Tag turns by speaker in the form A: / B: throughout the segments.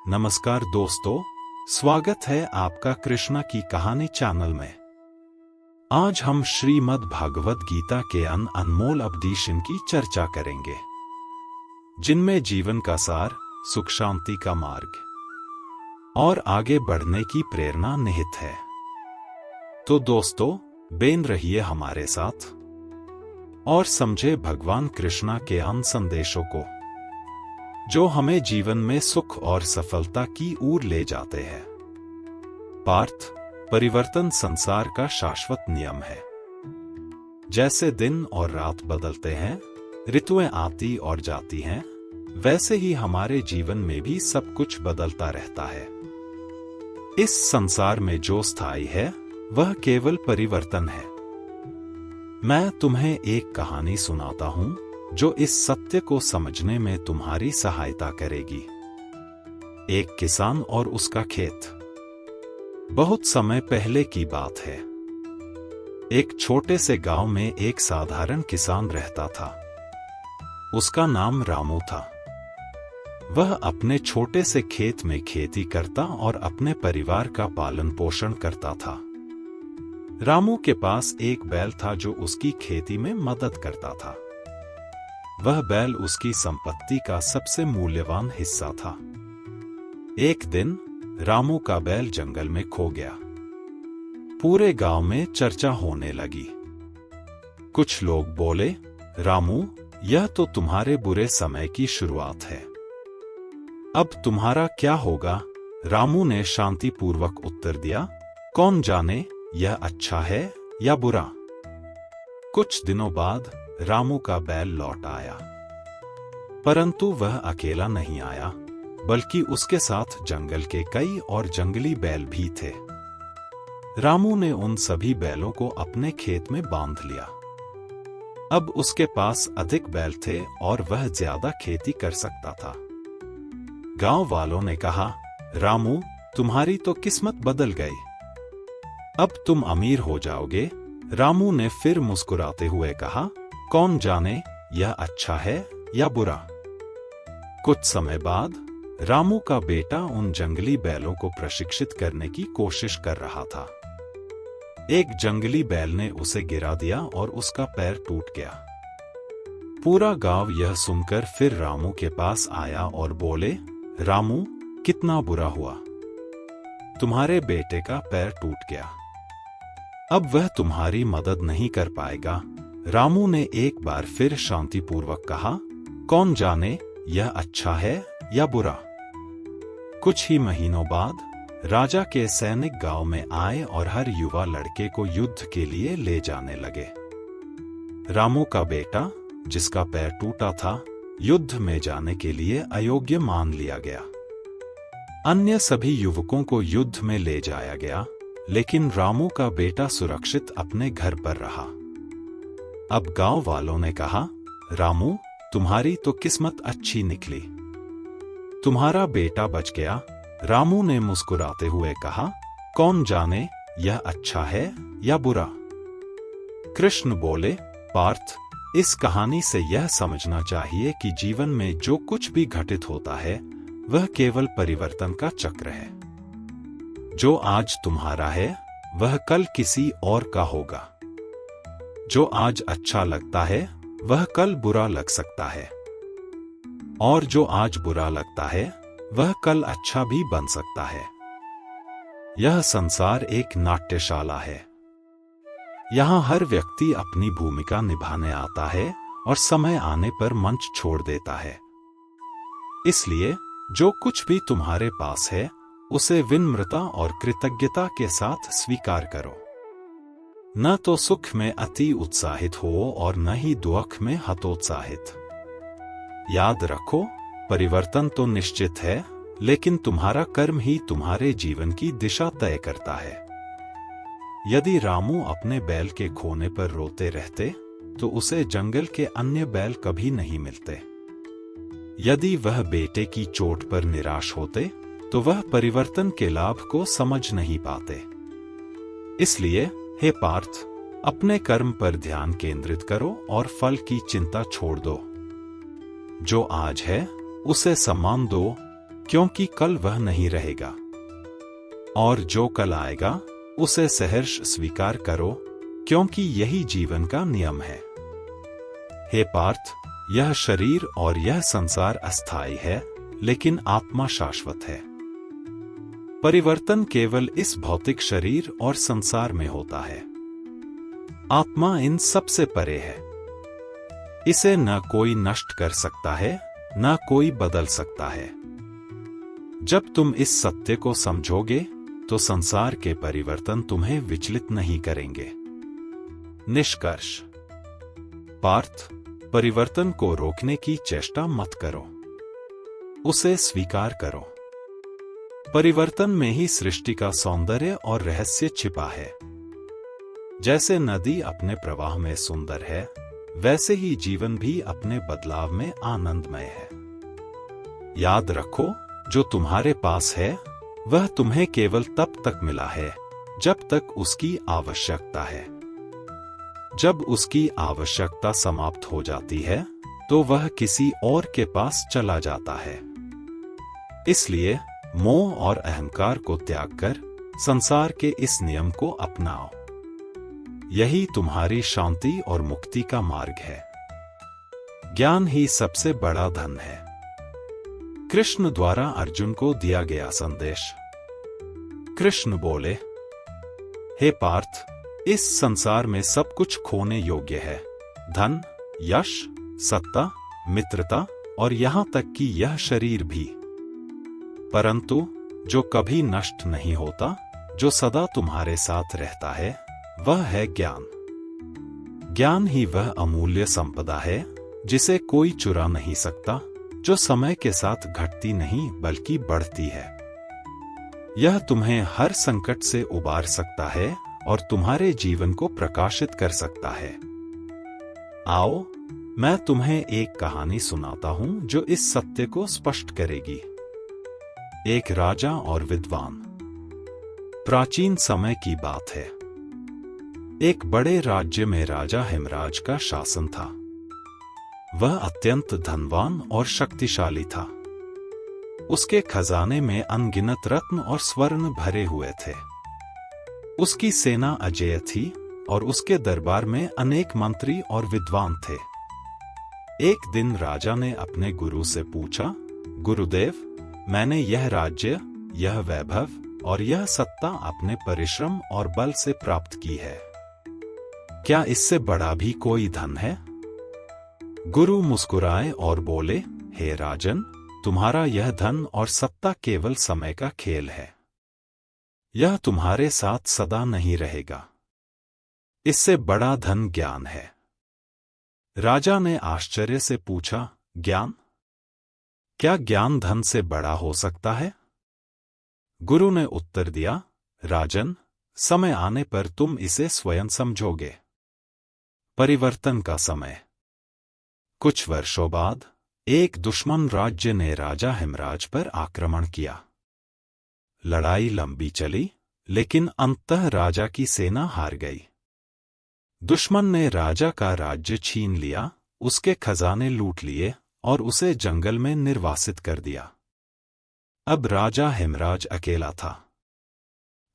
A: नमस्कार दोस्तों, स्वागत है आपका कृष्णा की कहानी चैनल में। आज हम श्रीमद् भागवत गीता के अनमोल उपदेशों की चर्चा करेंगे, जिनमें जीवन का सार, सुख शांति का मार्ग और आगे बढ़ने की प्रेरणा निहित है। तो दोस्तों, बने रहिए हमारे साथ और समझे भगवान कृष्णा के अन संदेशों को, जो हमें जीवन में सुख और सफलता की ओर ले जाते हैं। पार्थ, परिवर्तन संसार का शाश्वत नियम है। जैसे दिन और रात बदलते हैं, ऋतुएं आती और जाती हैं, वैसे ही हमारे जीवन में भी सब कुछ बदलता रहता है। इस संसार में जो स्थायी है, वह केवल परिवर्तन है। मैं तुम्हें एक कहानी सुनाता हूं, जो इस सत्य को समझने में तुम्हारी सहायता करेगी। एक किसान और उसका खेत। बहुत समय पहले की बात है। एक छोटे से गांव में एक साधारण किसान रहता था। उसका नाम रामू था। वह अपने छोटे से खेत में खेती करता और अपने परिवार का पालन पोषण करता था। रामू के पास एक बैल था जो उसकी खेती में मदद करता था। वह बैल उसकी संपत्ति का सबसे मूल्यवान हिस्सा था। एक दिन रामू का बैल जंगल में खो गया। पूरे गांव में चर्चा होने लगी। कुछ लोग बोले, रामू, यह तो तुम्हारे बुरे समय की शुरुआत है। अब तुम्हारा क्या होगा? रामू ने शांतिपूर्वक उत्तर दिया, कौन जाने यह अच्छा है या बुरा। कुछ दिनों बाद रामू का बैल लौट आया, परंतु वह अकेला नहीं आया, बल्कि उसके साथ जंगल के कई और जंगली बैल भी थे। रामू ने उन सभी बैलों को अपने खेत में बांध लिया। अब उसके पास अधिक बैल थे और वह ज्यादा खेती कर सकता था। गांव वालों ने कहा, रामू, तुम्हारी तो किस्मत बदल गई। अब तुम अमीर हो जाओगे। रामू ने फिर मुस्कुराते हुए कहा, कौन जाने यह अच्छा है या बुरा। कुछ समय बाद रामू का बेटा उन जंगली बैलों को प्रशिक्षित करने की कोशिश कर रहा था। एक जंगली बैल ने उसे गिरा दिया और उसका पैर टूट गया। पूरा गांव यह सुनकर फिर रामू के पास आया और बोले, रामू, कितना बुरा हुआ, तुम्हारे बेटे का पैर टूट गया। अब वह तुम्हारी मदद नहीं कर पाएगा। रामू ने एक बार फिर शांतिपूर्वक कहा, कौन जाने यह अच्छा है या बुरा। कुछ ही महीनों बाद राजा के सैनिक गांव में आए और हर युवा लड़के को युद्ध के लिए ले जाने लगे। रामू का बेटा, जिसका पैर टूटा था, युद्ध में जाने के लिए अयोग्य मान लिया गया। अन्य सभी युवकों को युद्ध में ले जाया गया, लेकिन रामू का बेटा सुरक्षित अपने घर पर रहा। अब गांव वालों ने कहा, रामू, तुम्हारी तो किस्मत अच्छी निकली, तुम्हारा बेटा बच गया। रामू ने मुस्कुराते हुए कहा, कौन जाने यह अच्छा है या बुरा। कृष्ण बोले, पार्थ, इस कहानी से यह समझना चाहिए कि जीवन में जो कुछ भी घटित होता है, वह केवल परिवर्तन का चक्र है। जो आज तुम्हारा है, वह कल किसी और का होगा। जो आज अच्छा लगता है, वह कल बुरा लग सकता है, और जो आज बुरा लगता है, वह कल अच्छा भी बन सकता है। यह संसार एक नाट्यशाला है। यहाँ हर व्यक्ति अपनी भूमिका निभाने आता है और समय आने पर मंच छोड़ देता है। इसलिए जो कुछ भी तुम्हारे पास है, उसे विनम्रता और कृतज्ञता के साथ स्वीकार करो। न तो सुख में अति उत्साहित हो और न ही दुख में हतोत्साहित। याद रखो, परिवर्तन तो निश्चित है, लेकिन तुम्हारा कर्म ही तुम्हारे जीवन की दिशा तय करता है। यदि रामू अपने बैल के खोने पर रोते रहते, तो उसे जंगल के अन्य बैल कभी नहीं मिलते। यदि वह बेटे की चोट पर निराश होते, तो वह परिवर्तन के लाभ को समझ नहीं पाते। इसलिए हे पार्थ, अपने कर्म पर ध्यान केंद्रित करो और फल की चिंता छोड़ दो। जो आज है, उसे सम्मान दो, क्योंकि कल वह नहीं रहेगा, और जो कल आएगा उसे सहर्ष स्वीकार करो, क्योंकि यही जीवन का नियम है। हे पार्थ, यह शरीर और यह संसार अस्थायी है, लेकिन आत्मा शाश्वत है। परिवर्तन केवल इस भौतिक शरीर और संसार में होता है। आत्मा इन सब से परे है। इसे न कोई नष्ट कर सकता है, न कोई बदल सकता है। जब तुम इस सत्य को समझोगे तो संसार के परिवर्तन तुम्हें विचलित नहीं करेंगे। निष्कर्ष: पार्थ, परिवर्तन को रोकने की चेष्टा मत करो, उसे स्वीकार करो। परिवर्तन में ही सृष्टि का सौंदर्य और रहस्य छिपा है। जैसे नदी अपने प्रवाह में सुंदर है, वैसे ही जीवन भी अपने बदलाव में आनंदमय है। याद रखो, जो तुम्हारे पास है वह तुम्हें केवल तब तक मिला है जब तक उसकी आवश्यकता है। जब उसकी आवश्यकता समाप्त हो जाती है तो वह किसी और के पास चला जाता है। इसलिए मोह और अहंकार को त्याग कर संसार के इस नियम को अपनाओ। यही तुम्हारी शांति और मुक्ति का मार्ग है। ज्ञान ही सबसे बड़ा धन है। कृष्ण द्वारा अर्जुन को दिया गया संदेश। कृष्ण बोले, हे पार्थ, इस संसार में सब कुछ खोने योग्य है। धन, यश, सत्ता, मित्रता और यहां तक कि यह शरीर भी। परंतु जो कभी नष्ट नहीं होता, जो सदा तुम्हारे साथ रहता है, वह है ज्ञान। ज्ञान ही वह अमूल्य संपदा है जिसे कोई चुरा नहीं सकता, जो समय के साथ घटती नहीं बल्कि बढ़ती है। यह तुम्हें हर संकट से उबार सकता है और तुम्हारे जीवन को प्रकाशित कर सकता है। आओ, मैं तुम्हें एक कहानी सुनाता हूं जो इस सत्य को स्पष्ट करेगी। एक राजा और विद्वान। प्राचीन समय की बात है। एक बड़े राज्य में राजा हेमराज का शासन था। वह अत्यंत धनवान और शक्तिशाली था। उसके खजाने में अनगिनत रत्न और स्वर्ण भरे हुए थे। उसकी सेना अजेय थी और उसके दरबार में अनेक मंत्री और विद्वान थे। एक दिन राजा ने अपने गुरु से पूछा, गुरुदेव, मैंने यह राज्य, यह वैभव और यह सत्ता अपने परिश्रम और बल से प्राप्त की है। क्या इससे बड़ा भी कोई धन है? गुरु मुस्कुराए और बोले, हे राजन, तुम्हारा यह धन और सत्ता केवल समय का खेल है। यह तुम्हारे साथ सदा नहीं रहेगा। इससे बड़ा धन ज्ञान है। राजा ने आश्चर्य से पूछा, ज्ञान? क्या ज्ञान धन से बड़ा हो सकता है? गुरु ने उत्तर दिया, राजन, समय आने पर तुम इसे स्वयं समझोगे। परिवर्तन का समय। कुछ वर्षों बाद एक दुश्मन राज्य ने राजा हेमराज पर आक्रमण किया। लड़ाई लंबी चली, लेकिन अंततः राजा की सेना हार गई। दुश्मन ने राजा का राज्य छीन लिया, उसके खजाने लूट लिए और उसे जंगल में निर्वासित कर दिया। अब राजा हेमराज अकेला था।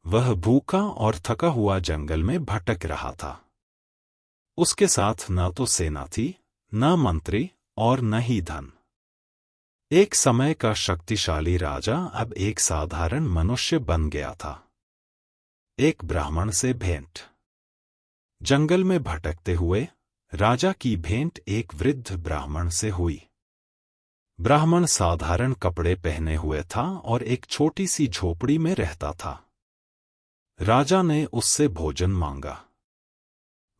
A: वह भूखा और थका हुआ जंगल में भटक रहा था। उसके साथ न तो सेना थी, न मंत्री और न ही धन। एक समय का शक्तिशाली राजा अब एक साधारण मनुष्य बन गया था। एक ब्राह्मण से भेंट। जंगल में भटकते हुए राजा की भेंट एक वृद्ध ब्राह्मण से हुई। ब्राह्मण साधारण कपड़े पहने हुए था और एक छोटी सी झोपड़ी में रहता था। राजा ने उससे भोजन मांगा।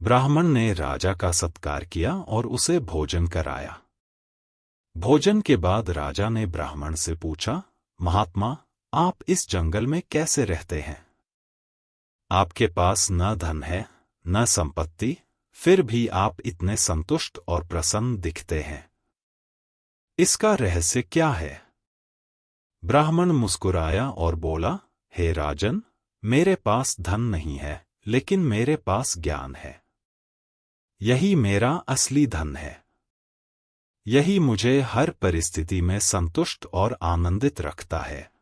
A: ब्राह्मण ने राजा का सत्कार किया और उसे भोजन कराया। भोजन के बाद राजा ने ब्राह्मण से पूछा, महात्मा, आप इस जंगल में कैसे रहते हैं? आपके पास न धन है, न संपत्ति, फिर भी आप इतने संतुष्ट और प्रसन्न दिखते हैं। इसका रहस्य क्या है? ब्राह्मण मुस्कुराया और बोला, हे राजन, मेरे पास धन नहीं है, लेकिन मेरे पास ज्ञान है। यही मेरा असली धन है। यही मुझे हर परिस्थिति में संतुष्ट और आनंदित रखता है।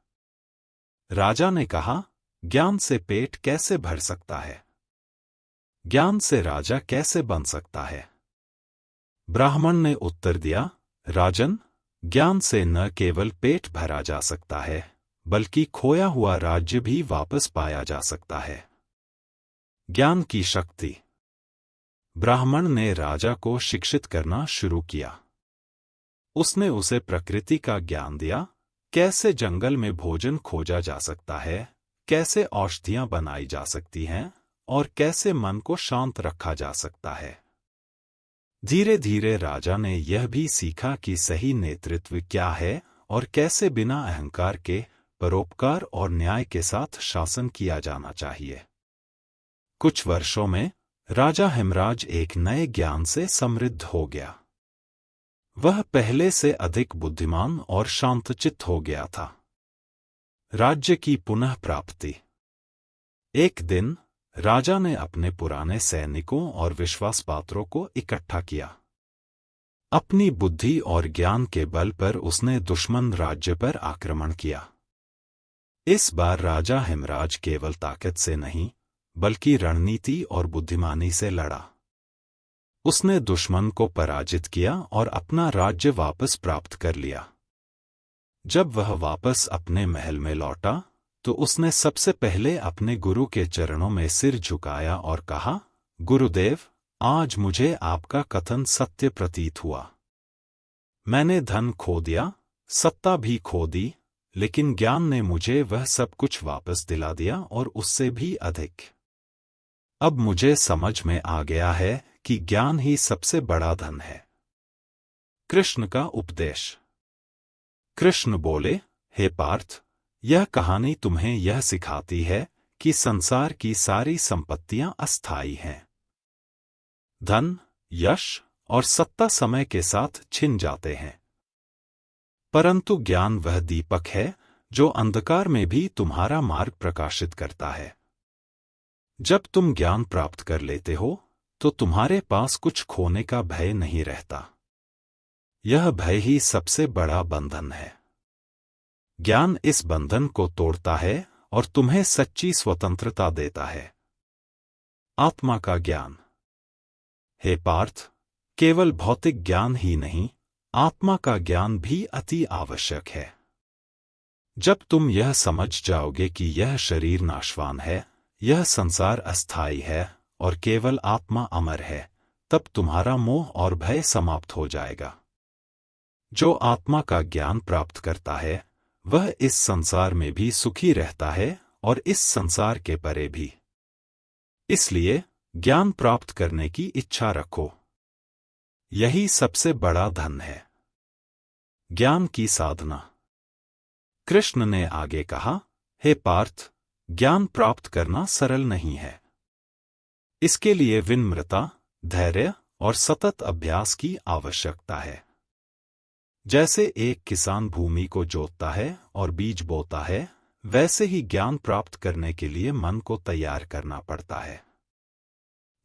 A: राजा ने कहा, ज्ञान से पेट कैसे भर सकता है? ज्ञान से राजा कैसे बन सकता है? ब्राह्मण ने उत्तर दिया, राजन, ज्ञान से न केवल पेट भरा जा सकता है, बल्कि खोया हुआ राज्य भी वापस पाया जा सकता है। ज्ञान की शक्ति। ब्राह्मण ने राजा को शिक्षित करना शुरू किया। उसने उसे प्रकृति का ज्ञान दिया, कैसे जंगल में भोजन खोजा जा सकता है, कैसे औषधियां बनाई जा सकती हैं और कैसे मन को शांत रखा जा सकता है। धीरे धीरे राजा ने यह भी सीखा कि सही नेतृत्व क्या है और कैसे बिना अहंकार के परोपकार और न्याय के साथ शासन किया जाना चाहिए। कुछ वर्षों में राजा हेमराज एक नए ज्ञान से समृद्ध हो गया। वह पहले से अधिक बुद्धिमान और शांतचित्त हो गया था। राज्य की पुनः प्राप्ति। एक दिन राजा ने अपने पुराने सैनिकों और विश्वासपात्रों को इकट्ठा किया। अपनी बुद्धि और ज्ञान के बल पर उसने दुश्मन राज्य पर आक्रमण किया। इस बार राजा हेमराज केवल ताकत से नहीं, बल्कि रणनीति और बुद्धिमानी से लड़ा। उसने दुश्मन को पराजित किया और अपना राज्य वापस प्राप्त कर लिया। जब वह वापस अपने महल में लौटा, तो उसने सबसे पहले अपने गुरु के चरणों में सिर झुकाया और कहा, गुरुदेव, आज मुझे आपका कथन सत्य प्रतीत हुआ। मैंने धन खो दिया, सत्ता भी खो दी, लेकिन ज्ञान ने मुझे वह सब कुछ वापस दिला दिया और उससे भी अधिक। अब मुझे समझ में आ गया है कि ज्ञान ही सबसे बड़ा धन है। कृष्ण का उपदेश। कृष्ण बोले, हे पार्थ, यह कहानी तुम्हें यह सिखाती है कि संसार की सारी संपत्तियां अस्थायी हैं। धन, यश और सत्ता समय के साथ छिन जाते हैं, परंतु ज्ञान वह दीपक है जो अंधकार में भी तुम्हारा मार्ग प्रकाशित करता है। जब तुम ज्ञान प्राप्त कर लेते हो, तो तुम्हारे पास कुछ खोने का भय नहीं रहता। यह भय ही सबसे बड़ा बंधन है। ज्ञान इस बंधन को तोड़ता है और तुम्हें सच्ची स्वतंत्रता देता है। आत्मा का ज्ञान। हे पार्थ, केवल भौतिक ज्ञान ही नहीं, आत्मा का ज्ञान भी अति आवश्यक है। जब तुम यह समझ जाओगे कि यह शरीर नाशवान है, यह संसार अस्थायी है और केवल आत्मा अमर है, तब तुम्हारा मोह और भय समाप्त हो जाएगा। जो आत्मा का ज्ञान प्राप्त करता है, वह इस संसार में भी सुखी रहता है और इस संसार के परे भी। इसलिए ज्ञान प्राप्त करने की इच्छा रखो। यही सबसे बड़ा धन है। ज्ञान की साधना। कृष्ण ने आगे कहा, हे पार्थ, ज्ञान प्राप्त करना सरल नहीं है। इसके लिए विनम्रता, धैर्य और सतत अभ्यास की आवश्यकता है। जैसे एक किसान भूमि को जोतता है और बीज बोता है, वैसे ही ज्ञान प्राप्त करने के लिए मन को तैयार करना पड़ता है।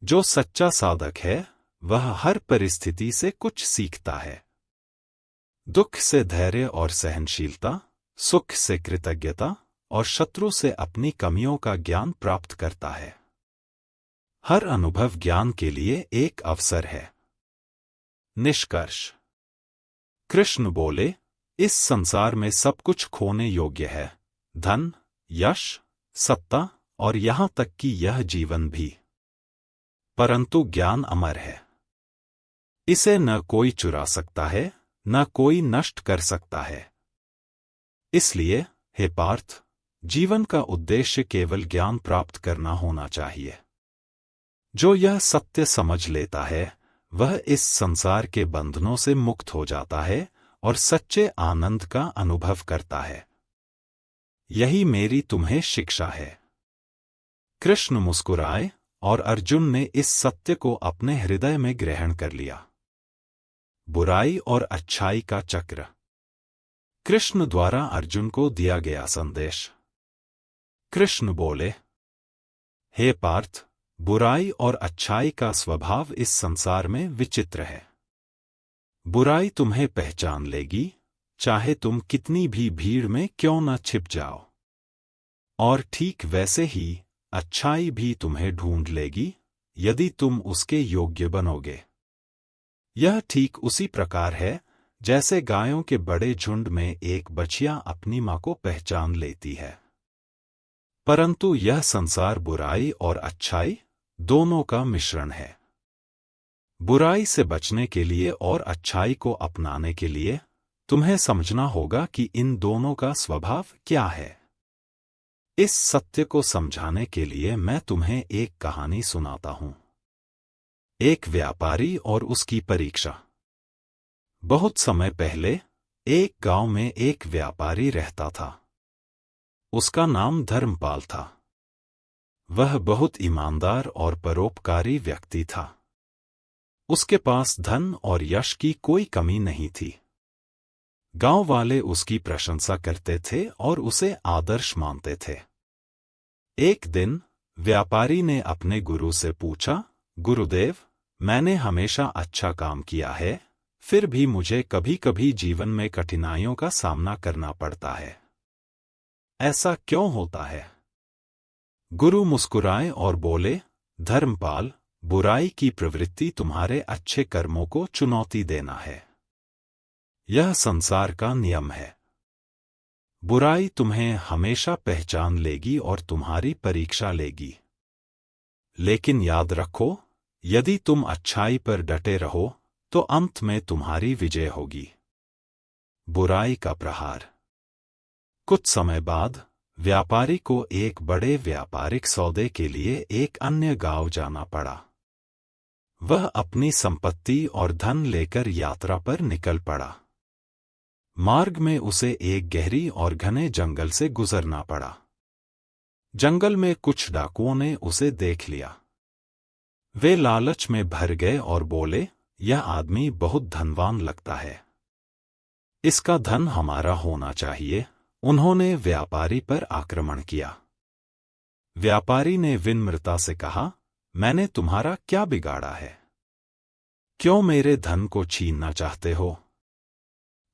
A: जो सच्चा साधक है, वह हर परिस्थिति से कुछ सीखता है। दुख से धैर्य और सहनशीलता, सुख से कृतज्ञता और शत्रु से अपनी कमियों का ज्ञान प्राप्त करता है। हर अनुभव ज्ञान के लिए एक अवसर है। निष्कर्ष। कृष्ण बोले, इस संसार में सब कुछ खोने योग्य है, धन, यश, सत्ता और यहां तक कि यह जीवन भी। परंतु ज्ञान अमर है। इसे न कोई चुरा सकता है, न कोई नष्ट कर सकता है। इसलिए, हे पार्थ, जीवन का उद्देश्य केवल ज्ञान प्राप्त करना होना चाहिए। जो यह सत्य समझ लेता है, वह इस संसार के बंधनों से मुक्त हो जाता है और सच्चे आनंद का अनुभव करता है। यही मेरी तुम्हें शिक्षा है। कृष्ण मुस्कुराए और अर्जुन ने इस सत्य को अपने हृदय में ग्रहण कर लिया। बुराई और अच्छाई का चक्र। कृष्ण द्वारा अर्जुन को दिया गया संदेश। कृष्ण बोले, हे पार्थ, बुराई और अच्छाई का स्वभाव इस संसार में विचित्र है। बुराई तुम्हें पहचान लेगी, चाहे तुम कितनी भी भीड़ में क्यों न छिप जाओ। और ठीक वैसे ही अच्छाई भी तुम्हें ढूंढ लेगी, यदि तुम उसके योग्य बनोगे। यह ठीक उसी प्रकार है जैसे गायों के बड़े झुंड में एक बछिया अपनी मां को पहचान लेती है। परंतु यह संसार बुराई और अच्छाई दोनों का मिश्रण है। बुराई से बचने के लिए और अच्छाई को अपनाने के लिए तुम्हें समझना होगा कि इन दोनों का स्वभाव क्या है। इस सत्य को समझाने के लिए मैं तुम्हें एक कहानी सुनाता हूं। एक व्यापारी और उसकी परीक्षा। बहुत समय पहले एक गांव में एक व्यापारी रहता था। उसका नाम धर्मपाल था। वह बहुत ईमानदार और परोपकारी व्यक्ति था। उसके पास धन और यश की कोई कमी नहीं थी। गांव वाले उसकी प्रशंसा करते थे और उसे आदर्श मानते थे। एक दिन व्यापारी ने अपने गुरु से पूछा, गुरुदेव, मैंने हमेशा अच्छा काम किया है, फिर भी मुझे कभी-कभी जीवन में कठिनाइयों का सामना करना पड़ता है। ऐसा क्यों होता है? गुरु मुस्कुराए और बोले, धर्मपाल, बुराई की प्रवृत्ति तुम्हारे अच्छे कर्मों को चुनौती देना है। यह संसार का नियम है। बुराई तुम्हें हमेशा पहचान लेगी और तुम्हारी परीक्षा लेगी। लेकिन याद रखो, यदि तुम अच्छाई पर डटे रहो तो अंत में तुम्हारी विजय होगी। बुराई का प्रहार। कुछ समय बाद व्यापारी को एक बड़े व्यापारिक सौदे के लिए एक अन्य गांव जाना पड़ा। वह अपनी संपत्ति और धन लेकर यात्रा पर निकल पड़ा। मार्ग में उसे एक गहरी और घने जंगल से गुजरना पड़ा। जंगल में कुछ डाकुओं ने उसे देख लिया। वे लालच में भर गए और बोले, यह आदमी बहुत धनवान लगता है, इसका धन हमारा होना चाहिए। उन्होंने व्यापारी पर आक्रमण किया। व्यापारी ने विनम्रता से कहा, मैंने तुम्हारा क्या बिगाड़ा है? क्यों मेरे धन को छीनना चाहते हो?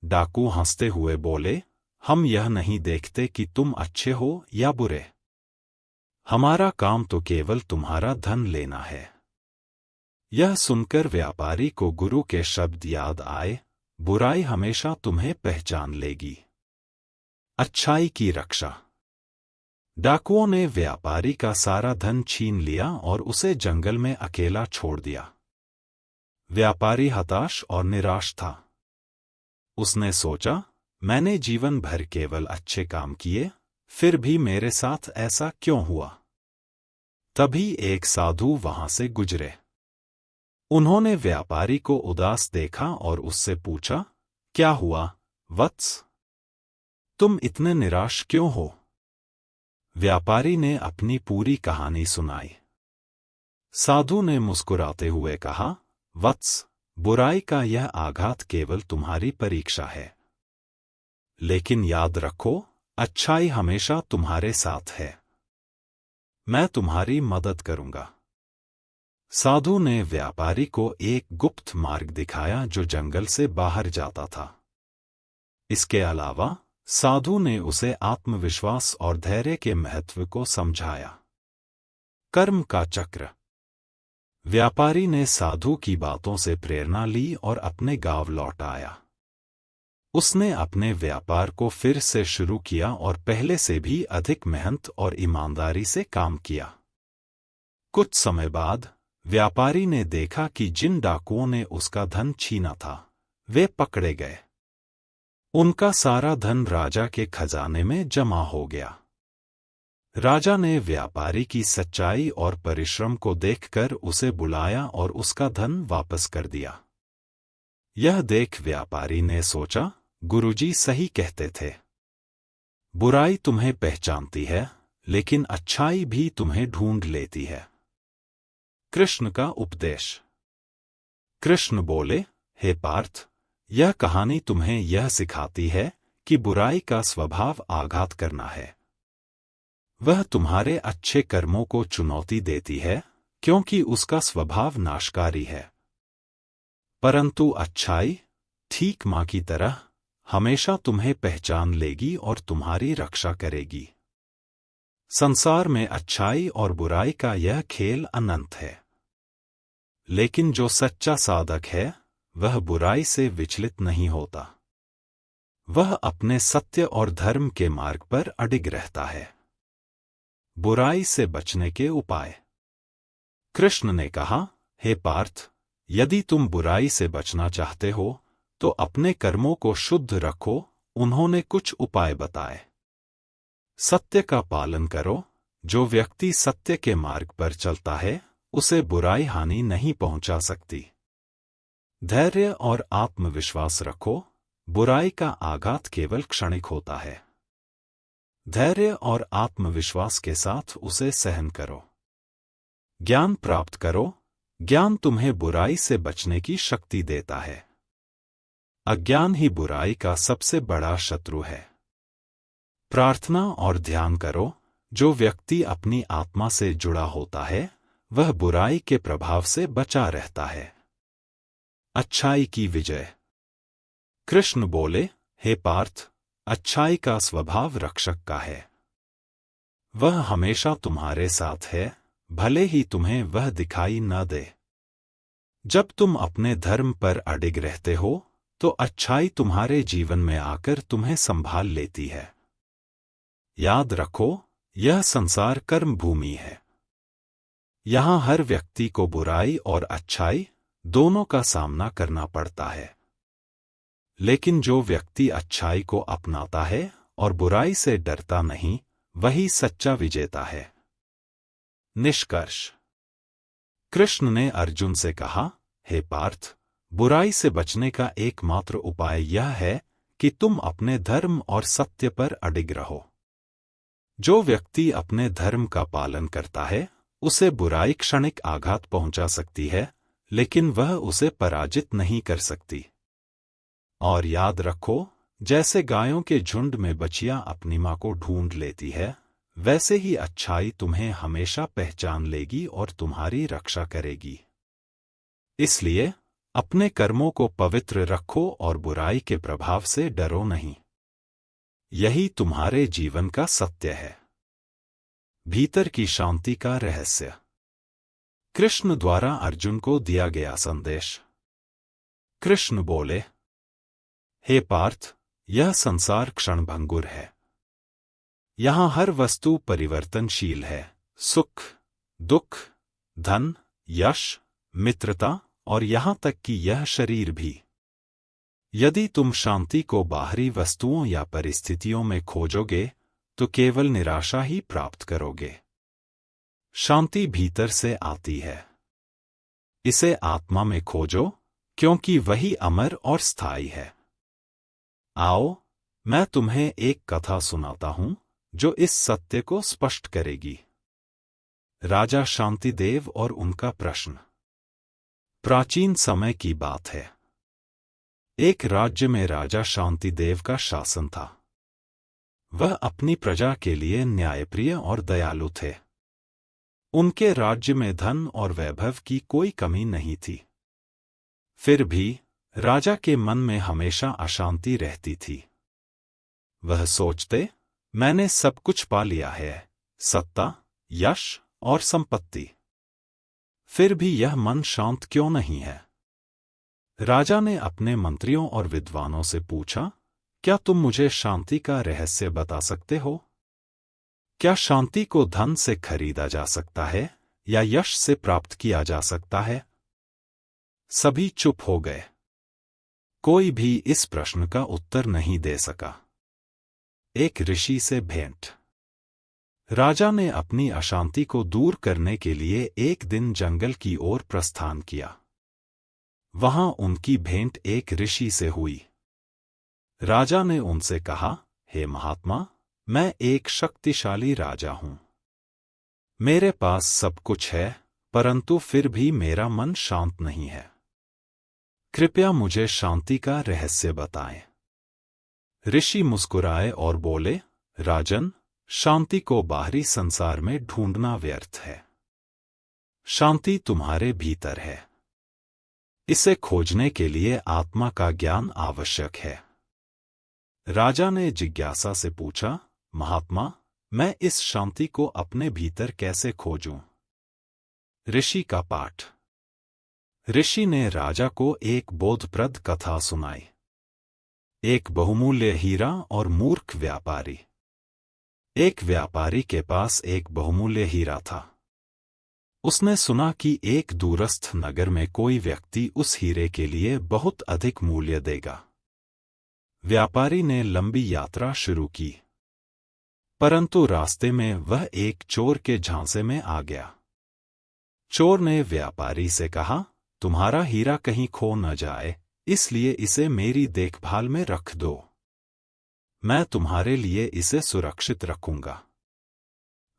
A: डाकू हंसते हुए बोले, हम यह नहीं देखते कि तुम अच्छे हो या बुरे। हमारा काम तो केवल तुम्हारा धन लेना है। यह सुनकर व्यापारी को गुरु के शब्द याद आए, बुराई हमेशा तुम्हें पहचान लेगी। अच्छाई की रक्षा। डाकुओं ने व्यापारी का सारा धन छीन लिया और उसे जंगल में अकेला छोड़ दिया। व्यापारी हताश और निराश था। उसने सोचा, मैंने जीवन भर केवल अच्छे काम किए, फिर भी मेरे साथ ऐसा क्यों हुआ? तभी एक साधु वहां से गुजरे। उन्होंने व्यापारी को उदास देखा और उससे पूछा, क्या हुआ वत्स? तुम इतने निराश क्यों हो? व्यापारी ने अपनी पूरी कहानी सुनाई। साधु ने मुस्कुराते हुए कहा, वत्स, बुराई का यह आघात केवल तुम्हारी परीक्षा है। लेकिन याद रखो, अच्छाई हमेशा तुम्हारे साथ है। मैं तुम्हारी मदद करूंगा। साधु ने व्यापारी को एक गुप्त मार्ग दिखाया जो जंगल से बाहर जाता था। इसके अलावा साधु ने उसे आत्मविश्वास और धैर्य के महत्व को समझाया। कर्म का चक्र। व्यापारी ने साधु की बातों से प्रेरणा ली और अपने गांव लौट आया। उसने अपने व्यापार को फिर से शुरू किया और पहले से भी अधिक मेहनत और ईमानदारी से काम किया। कुछ समय बाद व्यापारी ने देखा कि जिन डाकुओं ने उसका धन छीना था, वे पकड़े गए। उनका सारा धन राजा के खजाने में जमा हो गया। राजा ने व्यापारी की सच्चाई और परिश्रम को देखकर उसे बुलाया और उसका धन वापस कर दिया। यह देख व्यापारी ने सोचा, गुरुजी सही कहते थे। बुराई तुम्हें पहचानती है, लेकिन अच्छाई भी तुम्हें ढूंढ लेती है। कृष्ण का उपदेश। कृष्ण बोले, हे पार्थ, यह कहानी तुम्हें यह सिखाती है कि बुराई का स्वभाव आघात करना है। वह तुम्हारे अच्छे कर्मों को चुनौती देती है, क्योंकि उसका स्वभाव नाशकारी है। परंतु अच्छाई ठीक मां की तरह हमेशा तुम्हें पहचान लेगी और तुम्हारी रक्षा करेगी। संसार में अच्छाई और बुराई का यह खेल अनंत है, लेकिन जो सच्चा साधक है वह बुराई से विचलित नहीं होता। वह अपने सत्य और धर्म के मार्ग पर अडिग रहता है। बुराई से बचने के उपाय। कृष्ण ने कहा, हे पार्थ, यदि तुम बुराई से बचना चाहते हो तो अपने कर्मों को शुद्ध रखो। उन्होंने कुछ उपाय बताए। सत्य का पालन करो। जो व्यक्ति सत्य के मार्ग पर चलता है उसे बुराई हानि नहीं पहुंचा सकती। धैर्य और आत्मविश्वास रखो। बुराई का आघात केवल क्षणिक होता है। धैर्य और आत्मविश्वास के साथ उसे सहन करो। ज्ञान प्राप्त करो। ज्ञान तुम्हें बुराई से बचने की शक्ति देता है। अज्ञान ही बुराई का सबसे बड़ा शत्रु है। प्रार्थना और ध्यान करो। जो व्यक्ति अपनी आत्मा से जुड़ा होता है वह बुराई के प्रभाव से बचा रहता है। अच्छाई की विजय। कृष्ण बोले, हे पार्थ, अच्छाई का स्वभाव रक्षक का है। वह हमेशा तुम्हारे साथ है, भले ही तुम्हें वह दिखाई न दे। जब तुम अपने धर्म पर अडिग रहते हो तो अच्छाई तुम्हारे जीवन में आकर तुम्हें संभाल लेती है। याद रखो, यह संसार कर्म भूमि है। यहां हर व्यक्ति को बुराई और अच्छाई दोनों का सामना करना पड़ता है। लेकिन जो व्यक्ति अच्छाई को अपनाता है और बुराई से डरता नहीं, वही सच्चा विजेता है। निष्कर्ष। कृष्ण ने अर्जुन से कहा, हे पार्थ, बुराई से बचने का एकमात्र उपाय यह है कि तुम अपने धर्म और सत्य पर अडिग रहो। जो व्यक्ति अपने धर्म का पालन करता है उसे बुराई क्षणिक आघात पहुंचा सकती है, लेकिन वह उसे पराजित नहीं कर सकती। और याद रखो, जैसे गायों के झुंड में बछिया अपनी मां को ढूंढ लेती है, वैसे ही अच्छाई तुम्हें हमेशा पहचान लेगी और तुम्हारी रक्षा करेगी। इसलिए अपने कर्मों को पवित्र रखो और बुराई के प्रभाव से डरो नहीं। यही तुम्हारे जीवन का सत्य है। भीतर की शांति का रहस्य। कृष्ण द्वारा अर्जुन को दिया गया संदेश। कृष्ण बोले, हे पार्थ, यह संसार क्षणभंगुर है। यहां हर वस्तु परिवर्तनशील है। सुख, दुख, धन, यश, मित्रता और यहां तक कि यह शरीर भी। यदि तुम शांति को बाहरी वस्तुओं या परिस्थितियों में खोजोगे तो केवल निराशा ही प्राप्त करोगे। शांति भीतर से आती है। इसे आत्मा में खोजो, क्योंकि वही अमर और स्थायी है। आओ, मैं तुम्हें एक कथा सुनाता हूं जो इस सत्य को स्पष्ट करेगी। राजा शांतिदेव और उनका प्रश्न। प्राचीन समय की बात है। एक राज्य में राजा शांतिदेव का शासन था। वह अपनी प्रजा के लिए न्यायप्रिय और दयालु थे। उनके राज्य में धन और वैभव की कोई कमी नहीं थी। फिर भी राजा के मन में हमेशा अशांति रहती थी। वह सोचते, मैंने सब कुछ पा लिया है, सत्ता, यश और संपत्ति, फिर भी यह मन शांत क्यों नहीं है? राजा ने अपने मंत्रियों और विद्वानों से पूछा, क्या तुम मुझे शांति का रहस्य बता सकते हो? क्या शांति को धन से खरीदा जा सकता है या यश से प्राप्त किया जा सकता है? सभी चुप हो गए। कोई भी इस प्रश्न का उत्तर नहीं दे सका। एक ऋषि से भेंट। राजा ने अपनी अशांति को दूर करने के लिए एक दिन जंगल की ओर प्रस्थान किया। वहां उनकी भेंट एक ऋषि से हुई। राजा ने उनसे कहा, हे महात्मा, मैं एक शक्तिशाली राजा हूं। मेरे पास सब कुछ है, परंतु फिर भी मेरा मन शांत नहीं है। कृपया मुझे शांति का रहस्य बताएं। ऋषि मुस्कुराए और बोले, राजन, शांति को बाहरी संसार में ढूंढना व्यर्थ है। शांति तुम्हारे भीतर है। इसे खोजने के लिए आत्मा का ज्ञान आवश्यक है। राजा ने जिज्ञासा से पूछा, महात्मा, मैं इस शांति को अपने भीतर कैसे खोजूं? ऋषि का पाठ। ऋषि ने राजा को एक बोधप्रद कथा सुनाई। एक बहुमूल्य हीरा और मूर्ख व्यापारी। एक व्यापारी के पास एक बहुमूल्य हीरा था। उसने सुना कि एक दूरस्थ नगर में कोई व्यक्ति उस हीरे के लिए बहुत अधिक मूल्य देगा। व्यापारी ने लंबी यात्रा शुरू की, परंतु रास्ते में वह एक चोर के झांसे में आ गया। चोर ने व्यापारी से कहा, तुम्हारा हीरा कहीं खो न जाए, इसलिए इसे मेरी देखभाल में रख दो। मैं तुम्हारे लिए इसे सुरक्षित रखूंगा।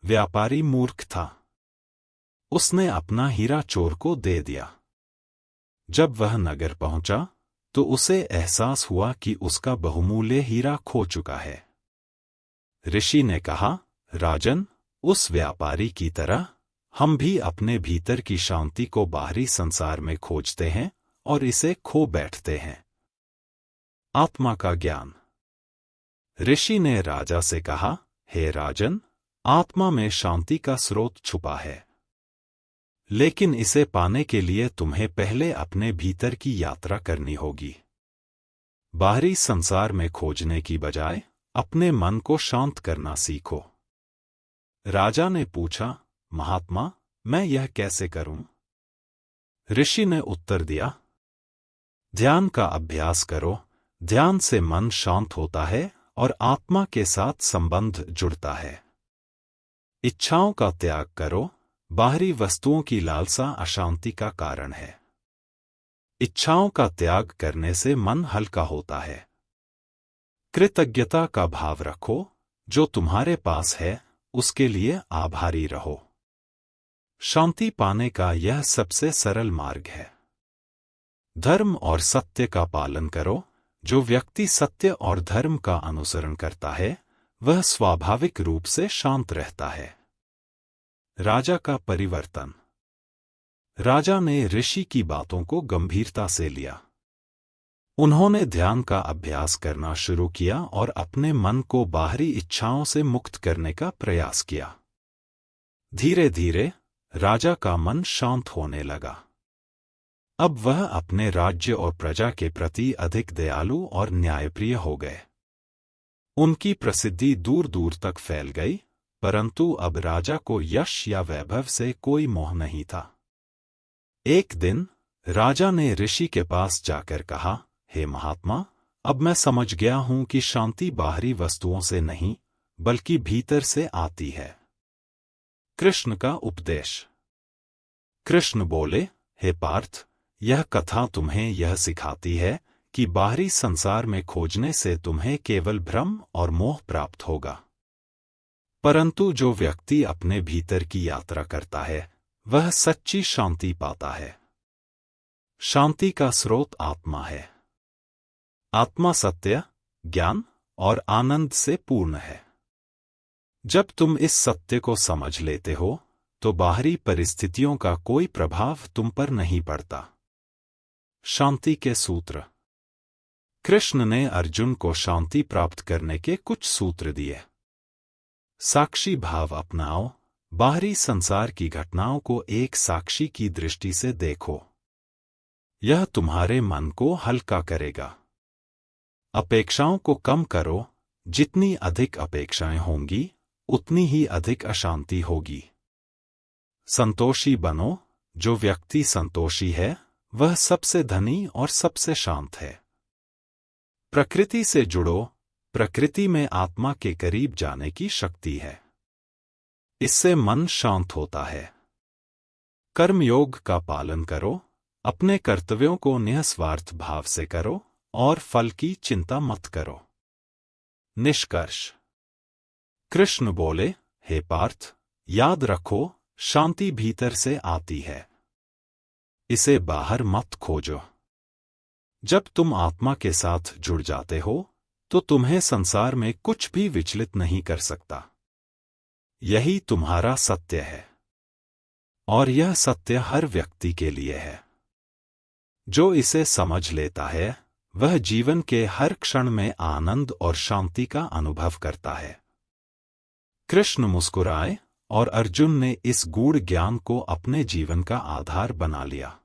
A: व्यापारी मूर्ख था। उसने अपना हीरा चोर को दे दिया। जब वह नगर पहुंचा तो उसे एहसास हुआ कि उसका बहुमूल्य हीरा खो चुका है। ऋषि ने कहा, राजन, उस व्यापारी की तरह हम भी अपने भीतर की शांति को बाहरी संसार में खोजते हैं और इसे खो बैठते हैं। आत्मा का ज्ञान। ऋषि ने राजा से कहा, हे राजन, आत्मा में शांति का स्रोत छुपा है, लेकिन इसे पाने के लिए तुम्हें पहले अपने भीतर की यात्रा करनी होगी। बाहरी संसार में खोजने की बजाय अपने मन को शांत करना सीखो। राजा ने पूछा, महात्मा, मैं यह कैसे करूं? ऋषि ने उत्तर दिया, ध्यान का अभ्यास करो। ध्यान से मन शांत होता है और आत्मा के साथ संबंध जुड़ता है। इच्छाओं का त्याग करो। बाहरी वस्तुओं की लालसा अशांति का कारण है। इच्छाओं का त्याग करने से मन हल्का होता है। कृतज्ञता का भाव रखो। जो तुम्हारे पास है उसके लिए आभारी रहो। शांति पाने का यह सबसे सरल मार्ग है। धर्म और सत्य का पालन करो। जो व्यक्ति सत्य और धर्म का अनुसरण करता है वह स्वाभाविक रूप से शांत रहता है। राजा का परिवर्तन। राजा ने ऋषि की बातों को गंभीरता से लिया। उन्होंने ध्यान का अभ्यास करना शुरू किया और अपने मन को बाहरी इच्छाओं से मुक्त करने का प्रयास किया। धीरे धीरे राजा का मन शांत होने लगा। अब वह अपने राज्य और प्रजा के प्रति अधिक दयालु और न्यायप्रिय हो गए। उनकी प्रसिद्धि दूर दूर तक फैल गई, परंतु अब राजा को यश या वैभव से कोई मोह नहीं था। एक दिन राजा ने ऋषि के पास जाकर कहा, हे महात्मा, अब मैं समझ गया हूं कि शांति बाहरी वस्तुओं से नहीं बल्कि भीतर से आती है। कृष्ण का उपदेश। कृष्ण बोले, हे पार्थ, यह कथा तुम्हें यह सिखाती है कि बाहरी संसार में खोजने से तुम्हें केवल भ्रम और मोह प्राप्त होगा, परंतु जो व्यक्ति अपने भीतर की यात्रा करता है वह सच्ची शांति पाता है। शांति का स्रोत आत्मा है। आत्मा सत्य, ज्ञान और आनंद से पूर्ण है। जब तुम इस सत्य को समझ लेते हो तो बाहरी परिस्थितियों का कोई प्रभाव तुम पर नहीं पड़ता। शांति के सूत्र। कृष्ण ने अर्जुन को शांति प्राप्त करने के कुछ सूत्र दिए। साक्षी भाव अपनाओ। बाहरी संसार की घटनाओं को एक साक्षी की दृष्टि से देखो। यह तुम्हारे मन को हल्का करेगा। अपेक्षाओं को कम करो। जितनी अधिक अपेक्षाएं होंगी उतनी ही अधिक अशांति होगी। संतोषी बनो। जो व्यक्ति संतोषी है वह सबसे धनी और सबसे शांत है। प्रकृति से जुड़ो। प्रकृति में आत्मा के करीब जाने की शक्ति है। इससे मन शांत होता है। कर्मयोग का पालन करो। अपने कर्तव्यों को निस्वार्थ भाव से करो और फल की चिंता मत करो। निष्कर्ष। कृष्ण बोले, हे पार्थ, याद रखो, शांति भीतर से आती है। इसे बाहर मत खोजो। जब तुम आत्मा के साथ जुड़ जाते हो तो तुम्हें संसार में कुछ भी विचलित नहीं कर सकता। यही तुम्हारा सत्य है और यह सत्य हर व्यक्ति के लिए है। जो इसे समझ लेता है वह जीवन के हर क्षण में आनंद और शांति का अनुभव करता है। कृष्ण मुस्कुराए और अर्जुन ने इस गूढ़ ज्ञान को अपने जीवन का आधार बना लिया।